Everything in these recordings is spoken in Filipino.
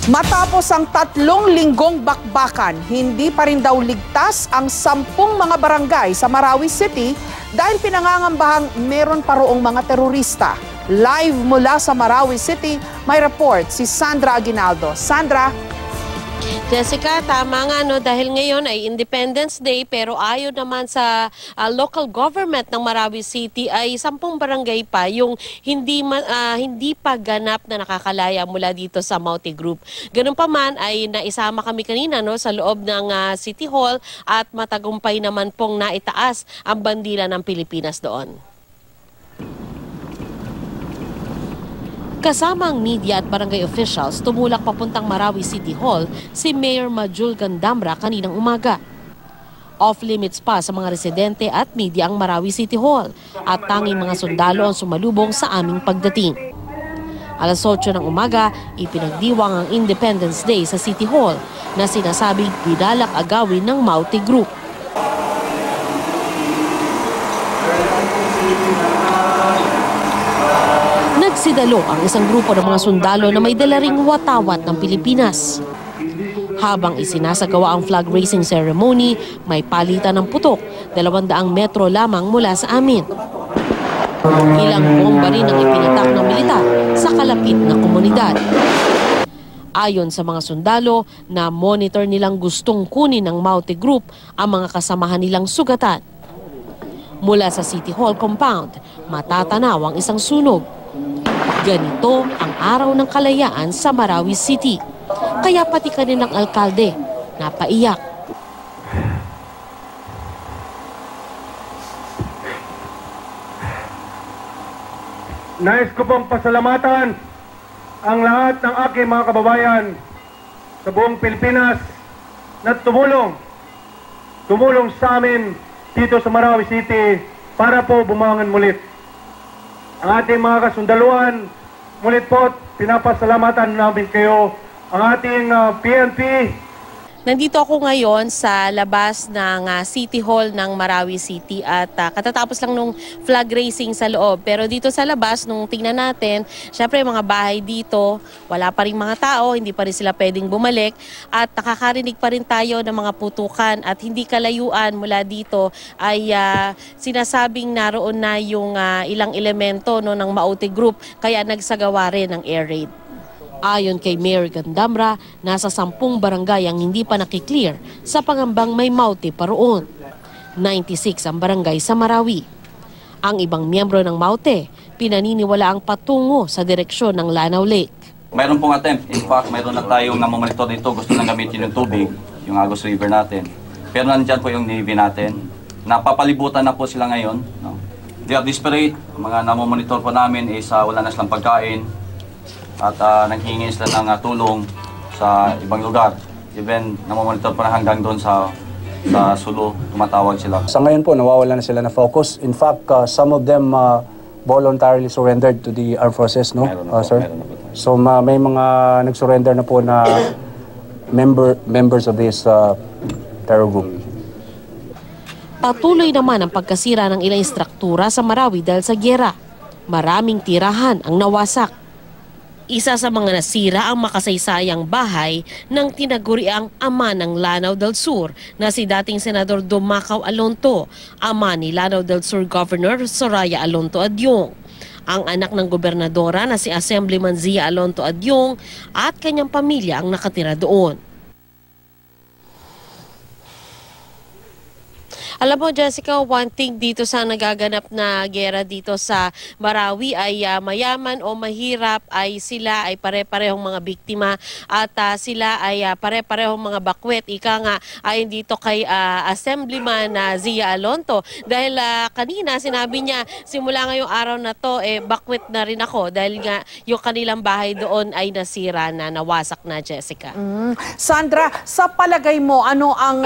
Matapos ang 3 linggong bakbakan, hindi pa rin daw ligtas ang 10 mga barangay sa Marawi City dahil pinangangambahang meron pa roong mga terorista. Live mula sa Marawi City, may report si Sandra Aguinaldo. Sandra? Jessica, tama nga no, dahil ngayon ay Independence Day pero ayon naman sa local government ng Marawi City ay 10 barangay pa yung hindi pa ganap na nakakalaya mula dito sa Maute Group. Ganun pa man ay naisama kami kanina no, sa loob ng City Hall at matagumpay naman pong naitaas ang bandila ng Pilipinas doon. Kasama ang media at barangay officials, tumulak papuntang Marawi City Hall si Mayor Majul Gandamra kaninang umaga. Off-limits pa sa mga residente at media ang Marawi City Hall at tanging mga sundalo ang sumalubong sa aming pagdating. Alas 8 ng umaga, ipinagdiwang ang Independence Day sa City Hall na sinasabing binalak agawin ng Maute Group. Nagsidalo ang isang grupo ng mga sundalo na may dalaring watawat ng Pilipinas. Habang isinasagawa ang flag raising ceremony, may palitan ng putok, 200 metro lamang mula sa amin. Ilang bomba rin ang ipinatak ng militar sa kalapit na komunidad. Ayon sa mga sundalo, na monitor nilang gustong kunin ng Maute Group ang mga kasamahan nilang sugatan. Mula sa City Hall compound, matatanaw ang isang sunog. Ganito ang araw ng kalayaan sa Marawi City. Kaya pati kanilang alkalde napaiyak. Nais ko pong pasalamatan ang lahat ng aking mga kababayan sa buong Pilipinas na tumulong sa amin dito sa Marawi City para po bumangon mulit. Ang ating mga kasundaluhan, mulit po, pinapasalamatan namin kayo, ang ating PNP. Nandito ako ngayon sa labas ng City Hall ng Marawi City at katatapos lang nung flag raising sa loob. Pero dito sa labas, nung tingnan natin, syempre mga bahay dito, wala pa rin mga tao, hindi pa rin sila pwedeng bumalik. At nakakarinig pa rin tayo ng mga putukan at hindi kalayuan mula dito ay sinasabing naroon na yung ilang elemento no, ng Maute Group kaya nagsagawa rin ng air raid. Ayon kay Mayor Gandamra, nasa 10 barangay ang hindi pa nakiklear sa pangambang may Maute pa roon. 96 ang barangay sa Marawi. Ang ibang miyembro ng Maute, pinaniniwala ang patungo sa direksyon ng Lanao Lake. Mayroon pong attempt. In fact, mayroon na tayong namomonitor dito. Gusto nang gamitin yung tubig, yung Agos River natin. Pero nandyan po yung Navy natin. Napapalibutan na po sila ngayon. No? They are desperate. Mga namomonitor po namin is wala na silang pagkain. At nanghihingi sila ng tulong sa ibang lugar. Even namomonitor pa na hanggang doon sa Sulu, tumatawag sila. Sa ngayon po, nawawala na sila na focus. In fact, some of them voluntarily surrendered to the armed forces, no, sir? So may mga nag-surrender na po na members of this terror group. Patuloy naman ang pagkasira ng ilang struktura sa Marawi dahil sa gyera. Maraming tirahan ang nawasak. Isa sa mga nasira ang makasaysayang bahay ng tinaguriang ama ng Lanao del Sur na si dating Senador Domacao Alonto, ama ni Lanao del Sur Governor Soraya Alonto Adyong, ang anak ng gobernadora na si Assemblyman Zia Alonto Adyong at kanyang pamilya ang nakatira doon. Alam mo Jessica, one thing dito sa nagaganap na gera dito sa Marawi ay mayaman o mahirap ay sila ay pare-parehong mga biktima at sila ay pare-parehong mga bakwet. Ika nga ay dito kay Assemblyman Zia Alonto dahil kanina sinabi niya simula ngayong araw na to bakwet na rin ako dahil nga yung kanilang bahay doon ay nasira na, nawasak na, Jessica. Sandra, sa palagay mo ano ang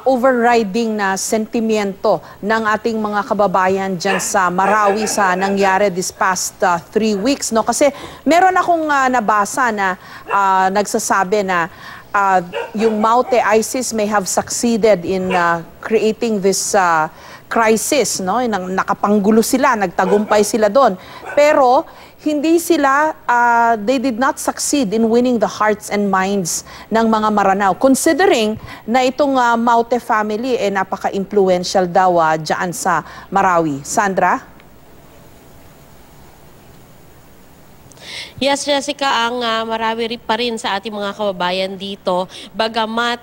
overriding na sentimiento ng ating mga kababayan dyan sa Marawi sa nangyari this past 3 weeks, no? Kasi meron akong nabasa na nagsasabi na yung Maute ISIS may have succeeded in creating this crisis, no? Nakapanggulo sila, nagtagumpay sila doon. Pero hindi sila, they did not succeed in winning the hearts and minds ng mga Maranao. Considering na itong Maute family, napaka-influential daw dyan sa Marawi. Sandra? Yes, Jessica, ang Marawi pa rin sa ating mga kababayan dito. Bagamat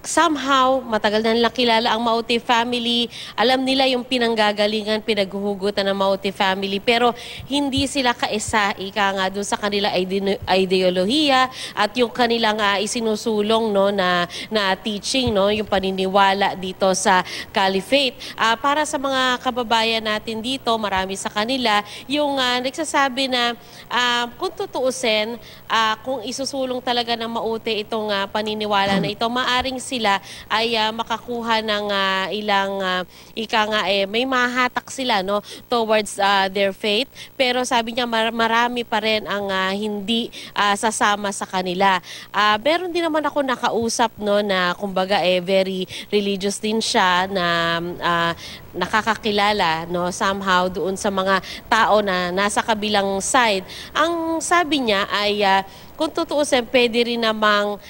somehow, matagal na nilang kilala ang Maute family. Alam nila yung pinanggagalingan, pinaghuhugutan ng Maute family. Pero hindi sila kaisa, ika nga doon sa kanila ideolohiya at yung kanilang isinusulong no, na teaching, no, yung paniniwala dito sa caliphate. Para sa mga kababayan natin dito, marami sa kanila, yung nagsasabi na kung tutuusin, kung isusulong talaga ng Maute itong paniniwala na ito, maaring sila ay makakuha ng ilang may mahatak sila no towards their faith, pero sabi niya marami pa rin ang hindi sasama sa kanila. Meron din naman ako nakausap no na kumbaga very religious din siya na nakakakilala no somehow doon sa mga tao na nasa kabilang side. Ang sabi niya ay kung tutuusin, pwede rin namang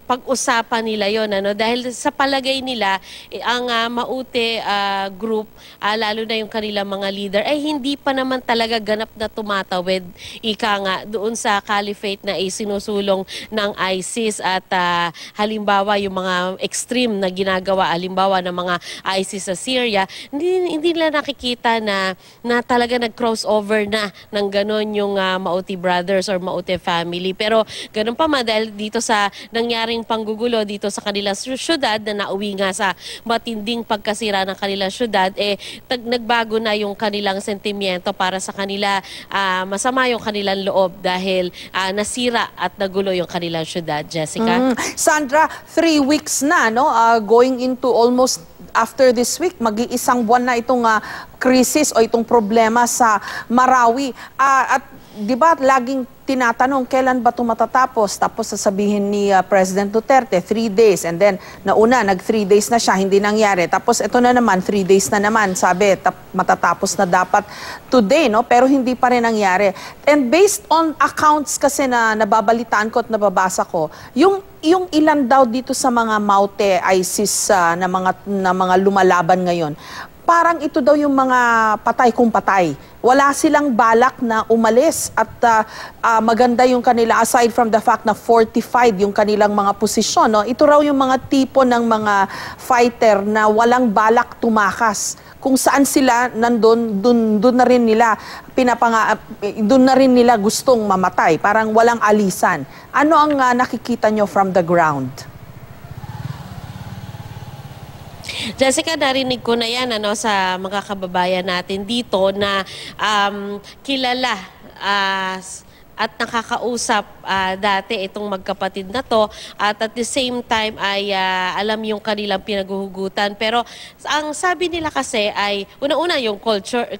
pag-usapan nila yon, ano? Dahil sa palagay nila, ang Maute group, lalo na yung kanilang mga leader, ay hindi pa naman talaga ganap na tumatawid, ika nga, doon sa caliphate na isinusulong ng ISIS. At halimbawa, yung mga extreme na ginagawa, halimbawa ng mga ISIS sa Syria, hindi nila nakikita na talaga nag-crossover na ng ganon yung Maute brothers or Maute family. Pero ganun pa man, dahil dito sa nangyaring panggugulo dito sa kanilang syudad na nauwi nga sa matinding pagkasira ng kanilang syudad, nagbago na yung kanilang sentimiento para sa kanila. Masama yung kanilang loob dahil nasira at nagulo yung kanilang syudad. Jessica? Sandra, 3 weeks na, no? Going into almost after this week, mag-iisang buwan na itong krisis o itong problema sa Marawi. At di ba laging tinatanong kailan ba ito matatapos? Tapos sasabihin ni President Duterte 3 days, and then nauna nag 3 days na siya, hindi nangyari. Tapos ito na naman 3 days na naman, sabi matatapos na dapat today, no? Pero hindi pa rin nangyari. And based on accounts kasi na nababalitaan ko at nababasa ko, yung ilan daw dito sa mga Maute ISIS na mga lumalaban ngayon, parang ito daw yung mga patay kung patay. Wala silang balak na umalis at maganda yung kanila, aside from the fact na fortified yung kanilang mga posisyon. No? Ito raw yung mga tipo ng mga fighter na walang balak tumakas. Kung saan sila nandun, dun na rin nila dun na rin nila gustong mamatay. Parang walang alisan. Ano ang nakikita nyo from the ground? Jessica, narinig ko na yan sa mga kababayan natin dito na kilala at nakakausap dati itong magkapatid na to, at the same time ay alam yung kanilang pinaghuhugutan. Pero ang sabi nila kasi ay una-una yung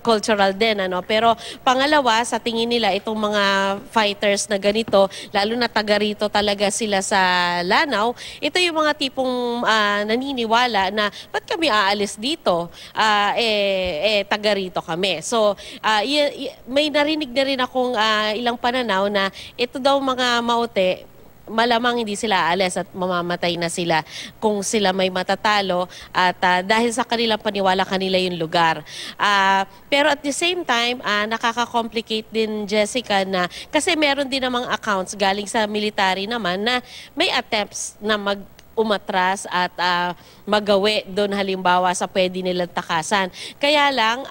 cultural din, pero pangalawa, sa tingin nila itong mga fighters na ganito, lalo na taga rito talaga sila sa Lanao, ito yung mga tipong naniniwala na ba't kami aalis dito, taga rito kami. So may narinig na rin akong ilang pananaw na ito daw mga Maute, malamang hindi sila aalis at mamamatay na sila kung sila may matatalo, at dahil sa kanilang paniwala, kanila yung lugar. Pero at the same time, nakaka-complicate din, Jessica, na kasi meron din namang accounts galing sa military naman na may attempts na umatras at magawi doon, halimbawa sa pwede nilang takasan. Kaya lang,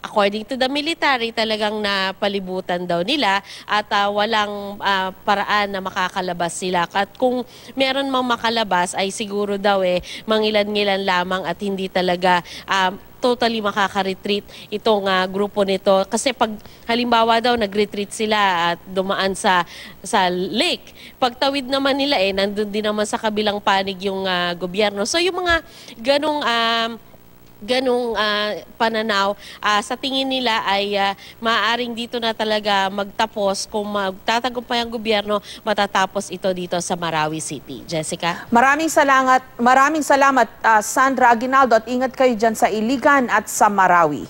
according to the military, talagang napalibutan daw nila at walang paraan na makakalabas sila. At kung meron mang makalabas ay siguro daw mangilan-ngilan lamang at hindi talaga totally makaka-retreat itong grupo nito. Kasi pag halimbawa daw nag-retreat sila at dumaan sa lake, pagtawid naman nila nandun din naman sa kabilang panig yung gobyerno. So yung mga ganong pananaw, sa tingin nila ay maaaring dito na talaga magtapos. Kung magtatagumpay ang gobyerno, matatapos ito dito sa Marawi City. Jessica? Maraming salamat, Sandra Aguinaldo, at ingat kayo dyan sa Iligan at sa Marawi.